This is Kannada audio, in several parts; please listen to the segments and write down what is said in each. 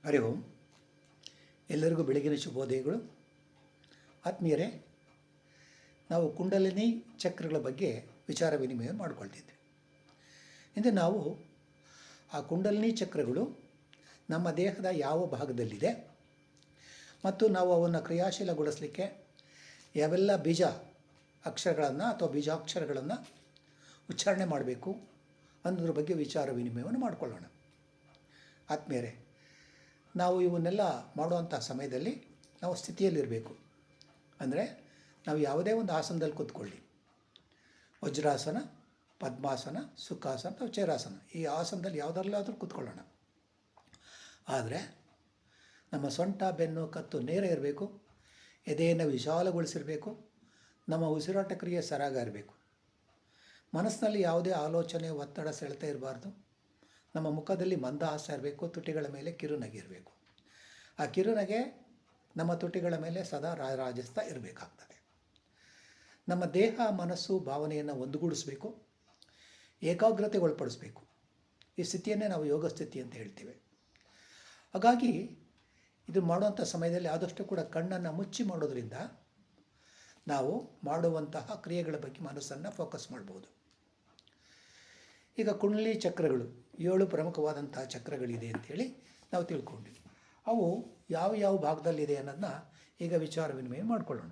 ಹರಿ ಓಂ. ಎಲ್ಲರಿಗೂ ಬೆಳಗಿನ ಶುಭೋದಯಗಳು. ಆತ್ಮೀಯರೇ, ನಾವು ಕುಂಡಲಿನಿ ಚಕ್ರಗಳ ಬಗ್ಗೆ ವಿಚಾರ ವಿನಿಮಯ ಮಾಡಿಕೊಳ್ತಿದ್ವಿ. ಇಂದು ನಾವು ಆ ಕುಂಡಲಿನಿ ಚಕ್ರಗಳು ನಮ್ಮ ದೇಹದ ಯಾವ ಭಾಗದಲ್ಲಿದೆ ಮತ್ತು ನಾವು ಅವನ್ನು ಕ್ರಿಯಾಶೀಲಗೊಳಿಸಲಿಕ್ಕೆ ಯಾವೆಲ್ಲ ಬೀಜ ಅಕ್ಷರಗಳನ್ನು ಅಥವಾ ಬೀಜಾಕ್ಷರಗಳನ್ನು ಉಚ್ಚಾರಣೆ ಮಾಡಬೇಕು ಅನ್ನೋದ್ರ ಬಗ್ಗೆ ವಿಚಾರ ವಿನಿಮಯವನ್ನು ಮಾಡಿಕೊಳ್ಳೋಣ. ಆತ್ಮೀಯರೇ, ನಾವು ಇವನ್ನೆಲ್ಲ ಮಾಡುವಂಥ ಸಮಯದಲ್ಲಿ ನಾವು ಸ್ಥಿತಿಯಲ್ಲಿರಬೇಕು. ಅಂದರೆ ನಾವು ಯಾವುದೇ ಒಂದು ಆಸನದಲ್ಲಿ ಕೂತ್ಕೊಳ್ಳಿ, ವಜ್ರಾಸನ, ಪದ್ಮಾಸನ, ಸುಖಾಸನ ಅಥವಾ ಚೇರಾಸನ, ಈ ಆಸನದಲ್ಲಿ ಯಾವುದರಲ್ಲಾದರೂ ಕೂತ್ಕೊಳ್ಳೋಣ. ಆದರೆ ನಮ್ಮ ಸೊಂಟ, ಬೆನ್ನು, ಕತ್ತು ನೇರ ಇರಬೇಕು. ಎದೆಯನ್ನು ವಿಶಾಲಗೊಳಿಸಿರಬೇಕು. ನಮ್ಮ ಉಸಿರಾಟ ಕ್ರಿಯೆ ಸರಾಗ ಇರಬೇಕು. ಮನಸ್ಸಿನಲ್ಲಿ ಯಾವುದೇ ಆಲೋಚನೆ, ಒತ್ತಡ, ಸೆಳೆತ ಇರಬಾರ್ದು. ನಮ್ಮ ಮುಖದಲ್ಲಿ ಮಂದಹಾಸ ಇರಬೇಕು. ತುಟಿಗಳ ಮೇಲೆ ಕಿರುನಗೆ ಇರಬೇಕು. ಆ ಕಿರುನಗೆ ನಮ್ಮ ತುಟಿಗಳ ಮೇಲೆ ಸದಾ ರಾಜಿಸ್ತಾ ಇರಬೇಕಾಗ್ತದೆ. ನಮ್ಮ ದೇಹ, ಮನಸ್ಸು, ಭಾವನೆಯನ್ನು ಒಂದುಗೂಡಿಸಬೇಕು, ಏಕಾಗ್ರತೆಗೊಳಪಡಿಸಬೇಕು. ಈ ಸ್ಥಿತಿಯನ್ನೇ ನಾವು ಯೋಗ ಸ್ಥಿತಿ ಅಂತ ಹೇಳ್ತೇವೆ. ಹಾಗಾಗಿ ಇದು ಮಾಡುವಂಥ ಸಮಯದಲ್ಲಿ ಆದಷ್ಟು ಕೂಡ ಕಣ್ಣನ್ನು ಮುಚ್ಚಿ ಮಾಡೋದ್ರಿಂದ ನಾವು ಮಾಡುವಂತಹ ಕ್ರಿಯೆಗಳ ಬಗ್ಗೆ ಮನಸ್ಸನ್ನು ಫೋಕಸ್ ಮಾಡ್ಬೋದು. ಈಗ ಕುಂಡಲಿ ಚಕ್ರಗಳು 7 ಪ್ರಮುಖವಾದಂತಹ ಚಕ್ರಗಳಿದೆ ಅಂಥೇಳಿ ನಾವು ತಿಳ್ಕೊಂಡ್ವಿ. ಅವು ಯಾವ ಭಾಗದಲ್ಲಿದೆ ಅನ್ನೋದನ್ನ ಈಗ ವಿಚಾರ ವಿನಿಮಯ ಮಾಡಿಕೊಳ್ಳೋಣ.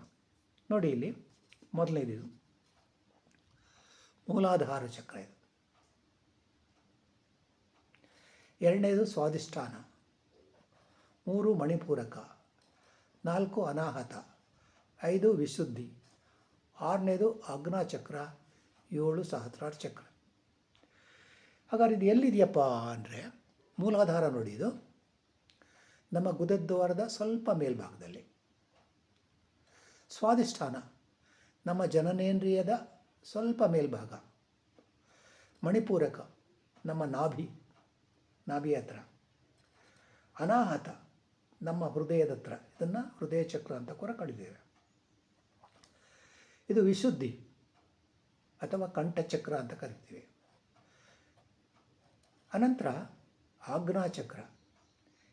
ನೋಡಿ, ಇಲ್ಲಿ ಮೊದಲನೇದು ಮೂಲಾಧಾರ ಚಕ್ರ, ಇದು. ಎರಡನೇದು ಸ್ವಾಧಿಷ್ಠಾನ, 3 ಮಣಿಪೂರಕ, 4 ಅನಾಹತ, 5 ವಿಶುದ್ಧಿ, 6ನೇದು ಆಜ್ಞಾಚಕ್ರ, 7 ಸಹಸ್ರಾರ ಚಕ್ರ. ಹಾಗಾದ್ರೆ ಇದು ಎಲ್ಲಿದೆಯಪ್ಪ ಅಂದರೆ, ಮೂಲಾಧಾರ ನೋಡಿ, ಇದು ನಮ್ಮ ಗುದದ್ವಾರದ ಸ್ವಲ್ಪ ಮೇಲ್ಭಾಗದಲ್ಲಿ. ಸ್ವಾಧಿಷ್ಠಾನ ನಮ್ಮ ಜನನೇಂದ್ರಿಯದ ಸ್ವಲ್ಪ ಮೇಲ್ಭಾಗ. ಮಣಿಪೂರಕ ನಮ್ಮ ನಾಭಿ ಹತ್ರ. ಅನಾಹತ ನಮ್ಮ ಹೃದಯದ ಹತ್ರ. ಇದನ್ನು ಹೃದಯ ಚಕ್ರ ಅಂತ ಕೂಡ ಕಡಿತೇವೆ. ಇದು ವಿಶುದ್ಧಿ ಅಥವಾ ಕಂಠಚಕ್ರ ಅಂತ ಕರಿತೀವಿ. ಅನಂತರ ಆಜ್ಞಾಚಕ್ರ,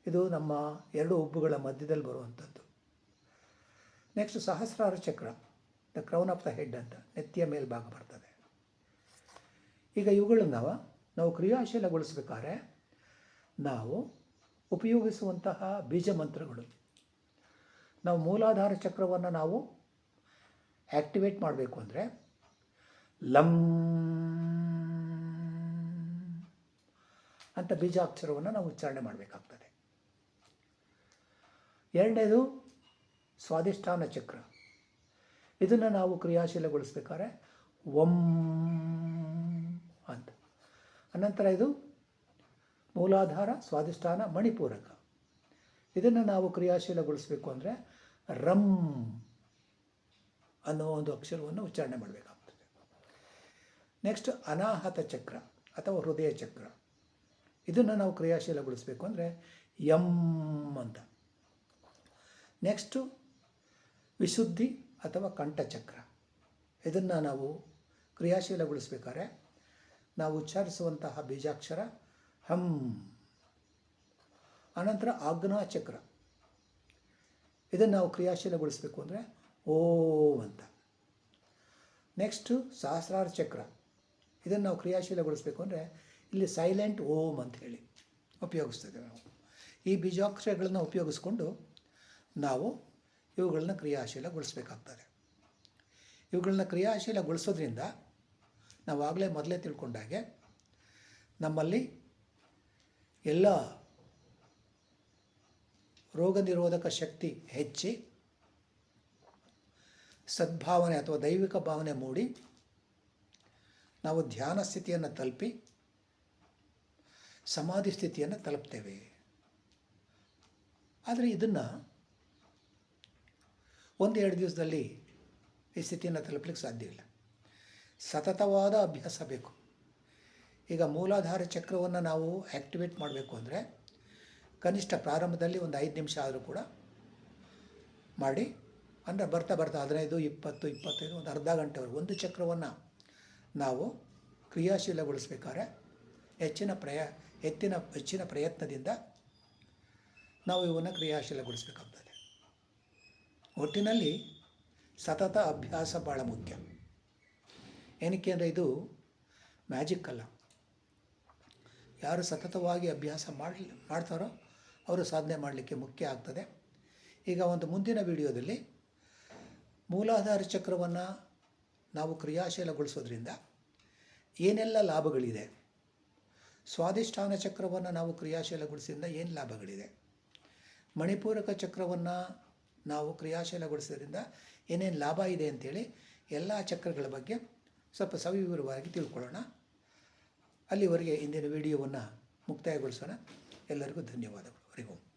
ಇದು ನಮ್ಮ 2 ಹುಬ್ಬುಗಳ ಮಧ್ಯದಲ್ಲಿ ಬರುವಂಥದ್ದು. ನೆಕ್ಸ್ಟ್ ಸಹಸ್ರಾರ ಚಕ್ರ, the crown of the head ಅಂತ ನೆತ್ತಿಯ ಮೇಲ್ಭಾಗ ಬರ್ತದೆ. ಈಗ ಇವುಗಳನ್ನು ನಾವು ಕ್ರಿಯಾಶೀಲಗೊಳಿಸಬೇಕಾದ್ರೆ ನಾವು ಉಪಯೋಗಿಸುವಂತಹ ಬೀಜ ಮಂತ್ರಗಳು, ನಾವು ಮೂಲಾಧಾರ ಚಕ್ರವನ್ನು ನಾವು ಆ್ಯಕ್ಟಿವೇಟ್ ಮಾಡಬೇಕು ಅಂದರೆ ಲಂ ಅಂತ ಬೀಜಾಕ್ಷರವನ್ನು ನಾವು ಉಚ್ಚಾರಣೆ ಮಾಡಬೇಕಾಗ್ತದೆ. ಎರಡನೇದು ಸ್ವಾಧಿಷ್ಠಾನ ಚಕ್ರ, ಇದನ್ನು ನಾವು ಕ್ರಿಯಾಶೀಲಗೊಳಿಸ್ಬೇಕಾದ್ರೆ ಒಂ ಅಂತ. ಅನಂತರ ಇದು ಮೂಲಾಧಾರ, ಸ್ವಾಧಿಷ್ಠಾನ, ಮಣಿಪೂರಕ, ಇದನ್ನು ನಾವು ಕ್ರಿಯಾಶೀಲಗೊಳಿಸಬೇಕು ಅಂದರೆ ರಂ ಅನ್ನೋ ಒಂದು ಅಕ್ಷರವನ್ನು ಉಚ್ಚಾರಣೆ ಮಾಡಬೇಕಾಗ್ತದೆ. ನೆಕ್ಸ್ಟ್ ಅನಾಹತ ಚಕ್ರ ಅಥವಾ ಹೃದಯ ಚಕ್ರ, ಇದನ್ನು ನಾವು ಕ್ರಿಯಾಶೀಲಗೊಳಿಸಬೇಕು ಅಂದರೆ ಯಂ ಅಂತ. ನೆಕ್ಸ್ಟು ವಿಶುದ್ಧಿ ಅಥವಾ ಕಂಠಚಕ್ರ, ಇದನ್ನು ನಾವು ಕ್ರಿಯಾಶೀಲಗೊಳಿಸಬೇಕಾದ್ರೆ ನಾವು ಉಚ್ಚಾರಿಸುವಂತಹ ಬೀಜಾಕ್ಷರ ಹಂ. ಅನಂತರ ಆಜ್ಞಾಚಕ್ರ, ಇದನ್ನು ನಾವು ಕ್ರಿಯಾಶೀಲಗೊಳಿಸಬೇಕು ಅಂದರೆ ಓಂ ಅಂತ. ನೆಕ್ಸ್ಟು ಸಹಸ್ರಾರ ಚಕ್ರ, ಇದನ್ನು ನಾವು ಕ್ರಿಯಾಶೀಲಗೊಳಿಸಬೇಕು ಅಂದರೆ ಇಲ್ಲಿ ಸೈಲೆಂಟ್ ಓಂ ಅಂತ ಹೇಳಿ ಉಪಯೋಗಿಸ್ತೇವೆ ನಾವು. ಈ ಬೀಜಾಕ್ಷರಗಳನ್ನು ಉಪಯೋಗಿಸ್ಕೊಂಡು ನಾವು ಇವುಗಳನ್ನ ಕ್ರಿಯಾಶೀಲಗೊಳಿಸಬೇಕಾಗ್ತದೆ. ಇವುಗಳನ್ನ ಕ್ರಿಯಾಶೀಲಗೊಳಿಸೋದ್ರಿಂದ ನಾವಾಗಲೇ ಮೊದಲೇ ತಿಳ್ಕೊಂಡಾಗೆ ನಮ್ಮಲ್ಲಿ ಎಲ್ಲ ರೋಗ ನಿರೋಧಕ ಶಕ್ತಿ ಹೆಚ್ಚಿ ಸದ್ಭಾವನೆ ಅಥವಾ ದೈವಿಕ ಭಾವನೆ ಮೂಡಿ ನಾವು ಧ್ಯಾನ ಸ್ಥಿತಿಯನ್ನು ತಲುಪಿ ಸಮಾಧಿ ಸ್ಥಿತಿಯನ್ನು ತಲುಪ್ತೇವೆ. ಆದರೆ ಇದನ್ನು 1-2 ದಿವಸದಲ್ಲಿ ಈ ಸ್ಥಿತಿಯನ್ನು ತಲುಪಲಿಕ್ಕೆ ಸಾಧ್ಯ ಇಲ್ಲ. ಸತತವಾದ ಅಭ್ಯಾಸ ಬೇಕು. ಈಗ ಮೂಲಾಧಾರ ಚಕ್ರವನ್ನು ನಾವು ಆ್ಯಕ್ಟಿವೇಟ್ ಮಾಡಬೇಕು ಅಂದರೆ ಕನಿಷ್ಠ ಪ್ರಾರಂಭದಲ್ಲಿ ಒಂದು 5 ನಿಮಿಷ ಆದರೂ ಕೂಡ ಮಾಡಿ, ಅಂದರೆ ಬರ್ತಾ 15, 20, 25 ಒಂದು ಅರ್ಧ ಗಂಟೆವರೆಗೆ ಒಂದು ಚಕ್ರವನ್ನು ನಾವು ಕ್ರಿಯಾಶೀಲಗೊಳಿಸಬೇಕಾದ್ರೆ ಹೆಚ್ಚಿನ ಪ್ರಯತ್ನದಿಂದ ನಾವು ಇವನ್ನು ಕ್ರಿಯಾಶೀಲಗೊಳಿಸಬೇಕಾಗ್ತದೆ. ಒಟ್ಟಿನಲ್ಲಿ ಸತತ ಅಭ್ಯಾಸ ಭಾಳ ಮುಖ್ಯ. ಏನಕ್ಕೆ ಅಂದರೆ ಇದು ಮ್ಯಾಜಿಕ್ ಅಲ್ಲ. ಯಾರು ಸತತವಾಗಿ ಅಭ್ಯಾಸ ಮಾಡ್ತಾರೋ ಅವರು ಸಾಧನೆ ಮಾಡಲಿಕ್ಕೆ ಮುಖ್ಯ ಆಗ್ತದೆ. ಈಗ ಒಂದು ಮುಂದಿನ ವಿಡಿಯೋದಲ್ಲಿ ಮೂಲಾಧಾರ ಚಕ್ರವನ್ನು ನಾವು ಕ್ರಿಯಾಶೀಲಗೊಳಿಸೋದ್ರಿಂದ ಏನೆಲ್ಲ ಲಾಭಗಳಿದೆ, ಸ್ವಾಧಿಷ್ಠಾನ ಚಕ್ರವನ್ನು ನಾವು ಕ್ರಿಯಾಶೀಲಗೊಳಿಸೋದ್ರಿಂದ ಏನು ಲಾಭಗಳಿದೆ, ಮಣಿಪೂರಕ ಚಕ್ರವನ್ನು ನಾವು ಕ್ರಿಯಾಶೀಲಗೊಳಿಸೋದ್ರಿಂದ ಏನೇನು ಲಾಭ ಇದೆ ಅಂಥೇಳಿ ಎಲ್ಲ ಚಕ್ರಗಳ ಬಗ್ಗೆ ಸ್ವಲ್ಪ ಸವಿವರವಾಗಿ ತಿಳ್ಕೊಳ್ಳೋಣ. ಅಲ್ಲಿವರೆಗೆ ಇಂದಿನ ವಿಡಿಯೋವನ್ನು ಮುಕ್ತಾಯಗೊಳಿಸೋಣ. ಎಲ್ಲರಿಗೂ ಧನ್ಯವಾದಗಳು. ಹರಿ ಓಂ.